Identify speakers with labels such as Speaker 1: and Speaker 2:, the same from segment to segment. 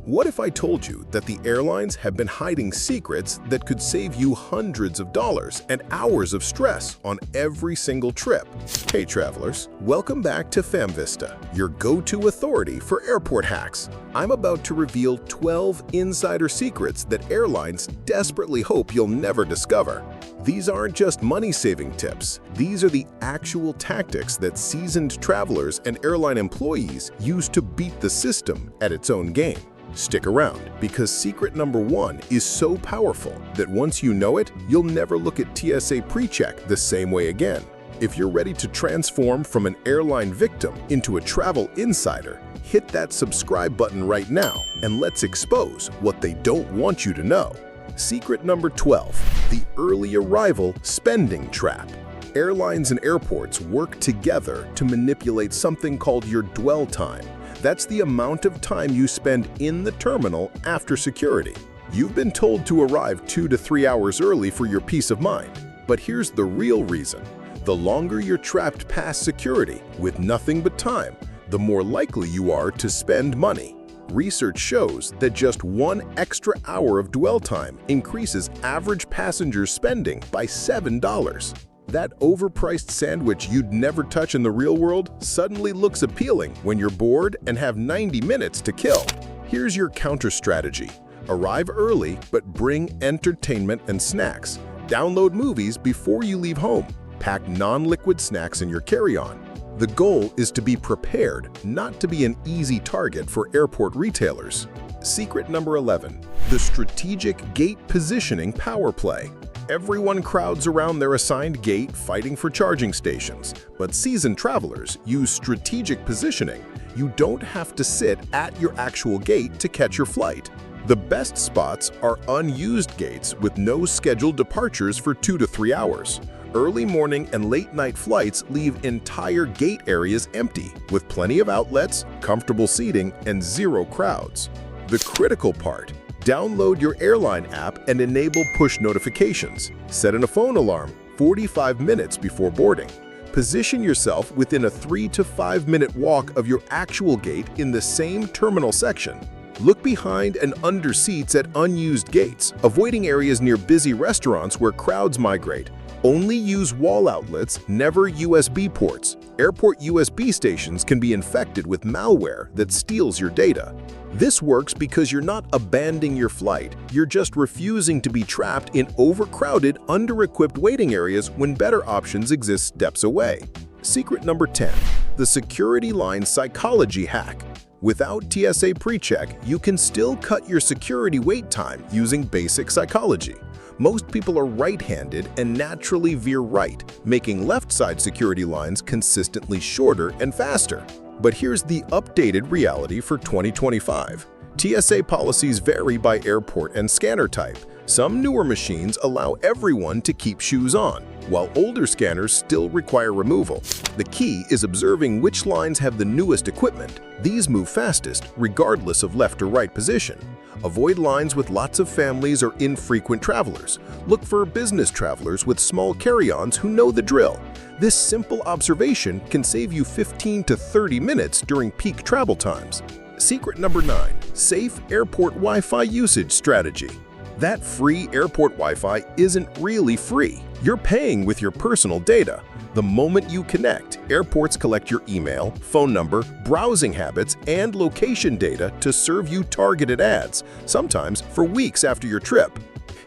Speaker 1: What if I told you that the airlines have been hiding secrets that could save you hundreds of dollars and hours of stress on every single trip? Hey travelers, welcome back to Famvista, your go-to authority for airport hacks. I'm about to reveal 12 insider secrets that airlines desperately hope you'll never discover. These aren't just money-saving tips. These are the actual tactics that seasoned travelers and airline employees use to beat the system at its own game. Stick around, because secret number 1 is so powerful that once you know it, you'll never look at TSA PreCheck the same way again. If you're ready to transform from an airline victim into a travel insider, hit that subscribe button right now and let's expose what they don't want you to know. Secret number 12, the early arrival spending trap. Airlines and airports work together to manipulate something called your dwell time. That's the amount of time you spend in the terminal after security. You've been told to arrive 2 to 3 hours early for your peace of mind. But here's the real reason. The longer you're trapped past security with nothing but time, the more likely you are to spend money. Research shows that just 1 extra hour of dwell time increases average passenger spending by $7. That overpriced sandwich you'd never touch in the real world suddenly looks appealing when you're bored and have 90 minutes to kill. Here's your counter strategy. Arrive early, but bring entertainment and snacks. Download movies before you leave home. Pack non-liquid snacks in your carry-on. The goal is to be prepared, not to be an easy target for airport retailers. Secret number 11, the strategic gate positioning power play. Everyone crowds around their assigned gate fighting for charging stations, but seasoned travelers use strategic positioning. You don't have to sit at your actual gate to catch your flight. The best spots are unused gates with no scheduled departures for 2 to 3 hours. Early morning and late night flights leave entire gate areas empty, with plenty of outlets, comfortable seating, and 0 crowds. The critical part: download your airline app and enable push notifications. Set a phone alarm 45 minutes before boarding. Position yourself within a 3 to 5 minute walk of your actual gate in the same terminal section. Look behind and under seats at unused gates, avoiding areas near busy restaurants where crowds migrate. Only use wall outlets, never USB ports. Airport USB stations can be infected with malware that steals your data. This works because you're not abandoning your flight, you're just refusing to be trapped in overcrowded, under-equipped waiting areas when better options exist steps away. Secret number 10, the security line psychology hack. Without TSA PreCheck, you can still cut your security wait time using basic psychology. Most people are right-handed and naturally veer right, making left-side security lines consistently shorter and faster. But here's the updated reality for 2025. TSA policies vary by airport and scanner type. Some newer machines allow everyone to keep shoes on, while older scanners still require removal. The key is observing which lines have the newest equipment. These move fastest, regardless of left or right position. Avoid lines with lots of families or infrequent travelers. Look for business travelers with small carry-ons who know the drill. This simple observation can save you 15 to 30 minutes during peak travel times. Secret number 9, safe airport Wi-Fi usage strategy. That free airport Wi-Fi isn't really free. You're paying with your personal data. The moment you connect, airports collect your email, phone number, browsing habits, and location data to serve you targeted ads, sometimes for weeks after your trip.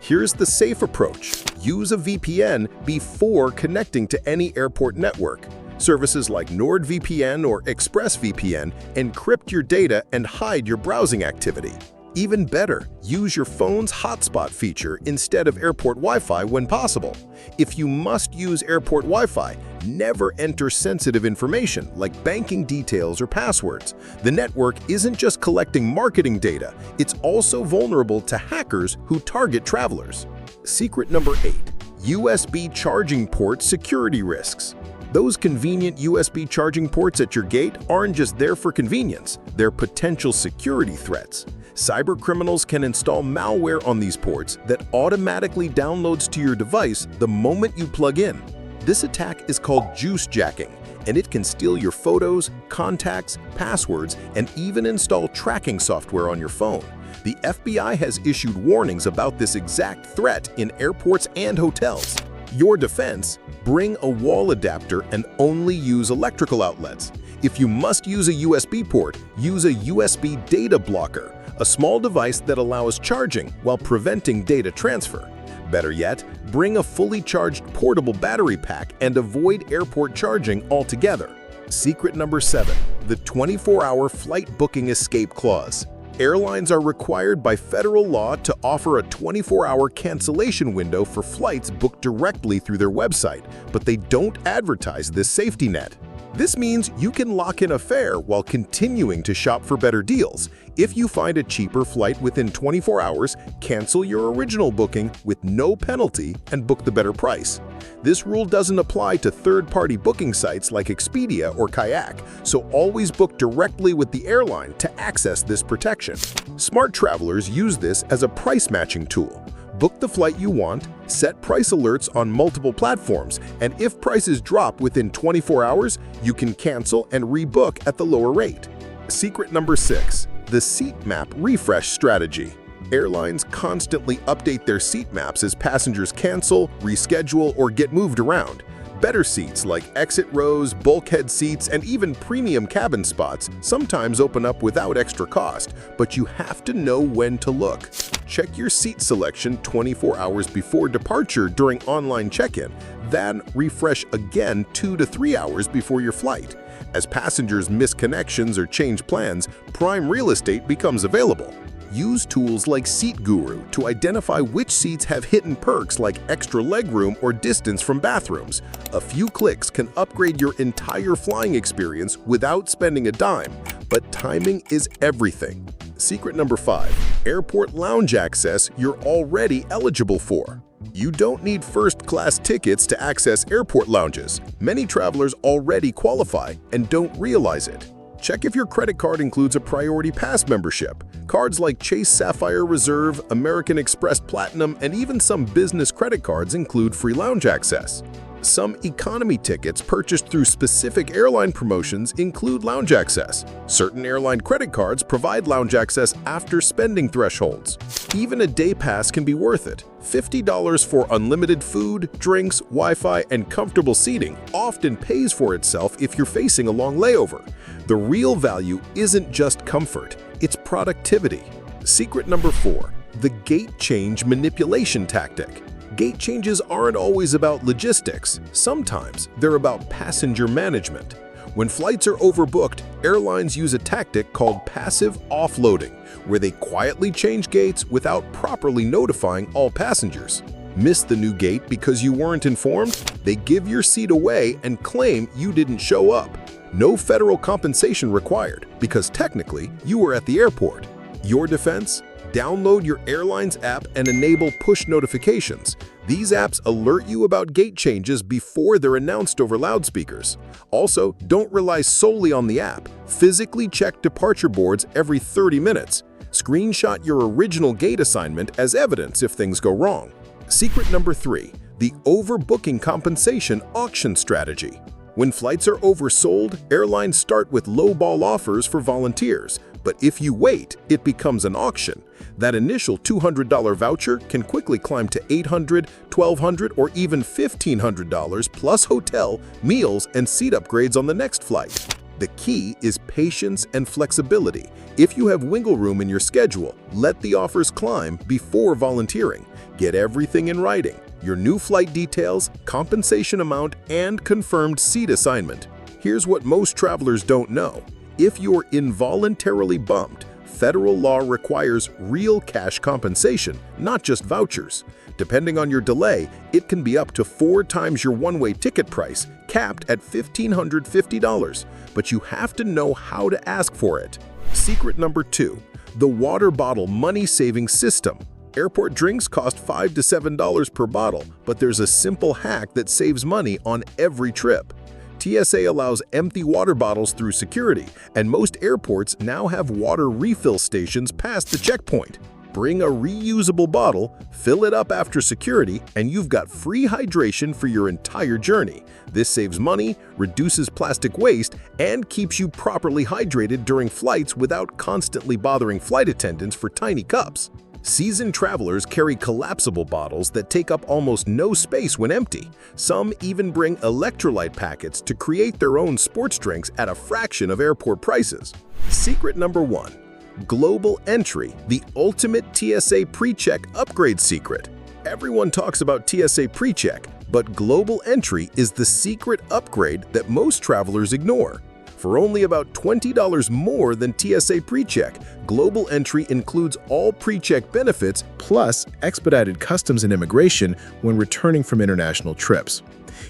Speaker 1: Here's the safe approach. Use a VPN before connecting to any airport network. Services like NordVPN or ExpressVPN encrypt your data and hide your browsing activity. Even better, use your phone's hotspot feature instead of airport Wi-Fi when possible. If you must use airport Wi-Fi, never enter sensitive information like banking details or passwords. The network isn't just collecting marketing data, it's also vulnerable to hackers who target travelers. Secret number 8, USB charging port security risks. Those convenient USB charging ports at your gate aren't just there for convenience, they're potential security threats. Cybercriminals can install malware on these ports that automatically downloads to your device the moment you plug in. This attack is called juice jacking, and it can steal your photos, contacts, passwords, and even install tracking software on your phone. The FBI has issued warnings about this exact threat in airports and hotels. Your defense: bring a wall adapter and only use electrical outlets. If you must use a USB port, use a USB data blocker, a small device that allows charging while preventing data transfer. Better yet, bring a fully charged portable battery pack and avoid airport charging altogether. Secret number 7. The 24-hour flight booking escape clause. Airlines are required by federal law to offer a 24-hour cancellation window for flights booked directly through their website, but they don't advertise this safety net. This means you can lock in a fare while continuing to shop for better deals. If you find a cheaper flight within 24 hours, cancel your original booking with no penalty and book the better price. This rule doesn't apply to third-party booking sites like Expedia or Kayak, so always book directly with the airline to access this protection. Smart travelers use this as a price-matching tool. Book the flight you want, set price alerts on multiple platforms, and if prices drop within 24 hours, you can cancel and rebook at the lower rate. Secret number 6. The seat map refresh strategy. Airlines constantly update their seat maps as passengers cancel, reschedule, or get moved around. Better seats like exit rows, bulkhead seats, and even premium cabin spots sometimes open up without extra cost, but you have to know when to look. Check your seat selection 24 hours before departure during online check-in, then refresh again 2 to 3 hours before your flight. As passengers miss connections or change plans, prime real estate becomes available. Use tools like Seat Guru to identify which seats have hidden perks like extra legroom or distance from bathrooms. A few clicks can upgrade your entire flying experience without spending a dime, but timing is everything. Secret number 5. Airport lounge access you're already eligible for. You don't need first-class tickets to access airport lounges. Many travelers already qualify and don't realize it. Check if your credit card includes a Priority Pass membership. Cards like Chase Sapphire Reserve, American Express Platinum, and even some business credit cards include free lounge access. Some economy tickets purchased through specific airline promotions include lounge access. Certain airline credit cards provide lounge access after spending thresholds. Even a day pass can be worth it. $50 for unlimited food, drinks, Wi-Fi, and comfortable seating often pays for itself if you're facing a long layover. The real value isn't just comfort, it's productivity. Secret number 4. The gate change manipulation tactic. Gate changes aren't always about logistics. Sometimes they're about passenger management. When flights are overbooked, airlines use a tactic called passive offloading, where they quietly change gates without properly notifying all passengers. Miss the new gate because you weren't informed? They give your seat away and claim you didn't show up. No federal compensation required, because technically you were at the airport. Your defense? Download your Airlines app and enable push notifications. These apps alert you about gate changes before they're announced over loudspeakers. Also, don't rely solely on the app. Physically check departure boards every 30 minutes. Screenshot your original gate assignment as evidence if things go wrong. Secret number 3. The overbooking compensation auction strategy. When flights are oversold, airlines start with lowball offers for volunteers. But if you wait, it becomes an auction. That initial $200 voucher can quickly climb to $800, $1,200, or even $1,500 plus hotel, meals, and seat upgrades on the next flight. The key is patience and flexibility. If you have wiggle room in your schedule, let the offers climb before volunteering. Get everything in writing: your new flight details, compensation amount, and confirmed seat assignment. Here's what most travelers don't know. If you're involuntarily bumped, federal law requires real cash compensation, not just vouchers. Depending on your delay, it can be up to 4 times your one-way ticket price, capped at $1,550, but you have to know how to ask for it. Secret number 2. The water bottle money-saving system. Airport drinks cost $5 to $7 per bottle, but there's a simple hack that saves money on every trip. TSA allows empty water bottles through security, and most airports now have water refill stations past the checkpoint. Bring a reusable bottle, fill it up after security, and you've got free hydration for your entire journey. This saves money, reduces plastic waste, and keeps you properly hydrated during flights without constantly bothering flight attendants for tiny cups. Seasoned travelers carry collapsible bottles that take up almost no space when empty. Some even bring electrolyte packets to create their own sports drinks at a fraction of airport prices. Secret number 1. Global Entry, the ultimate TSA PreCheck upgrade secret. Everyone talks about TSA PreCheck, but Global Entry is the secret upgrade that most travelers ignore. For only about $20 more than TSA PreCheck, Global Entry includes all PreCheck benefits plus expedited customs and immigration when returning from international trips.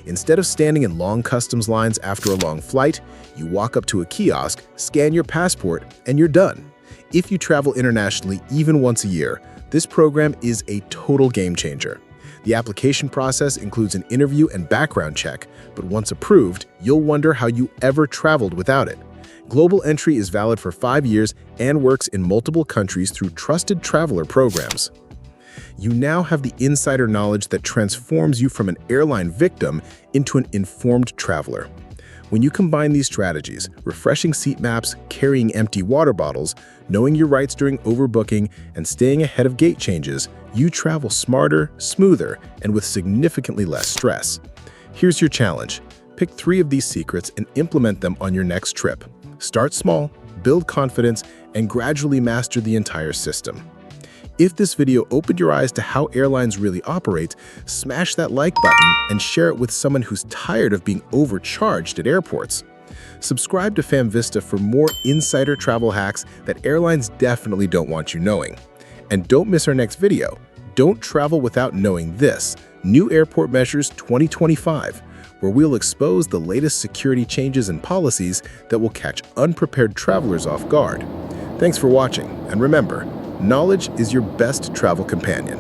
Speaker 1: Instead of standing in long customs lines after a long flight, you walk up to a kiosk, scan your passport, and you're done. If you travel internationally even once a year, this program is a total game changer. The application process includes an interview and background check, but once approved, you'll wonder how you ever traveled without it. Global Entry is valid for 5 years and works in multiple countries through trusted traveler programs. You now have the insider knowledge that transforms you from an airline victim into an informed traveler. When you combine these strategies, refreshing seat maps, carrying empty water bottles, knowing your rights during overbooking, and staying ahead of gate changes, you travel smarter, smoother, and with significantly less stress. Here's your challenge. Pick 3 of these secrets and implement them on your next trip. Start small, build confidence, and gradually master the entire system. If this video opened your eyes to how airlines really operate, smash that like button and share it with someone who's tired of being overcharged at airports. Subscribe to Famvista for more insider travel hacks that airlines definitely don't want you knowing. And don't miss our next video. Don't travel without knowing this: New Airport Measures 2025, where we'll expose the latest security changes and policies that will catch unprepared travelers off guard. Thanks for watching, and remember, knowledge is your best travel companion.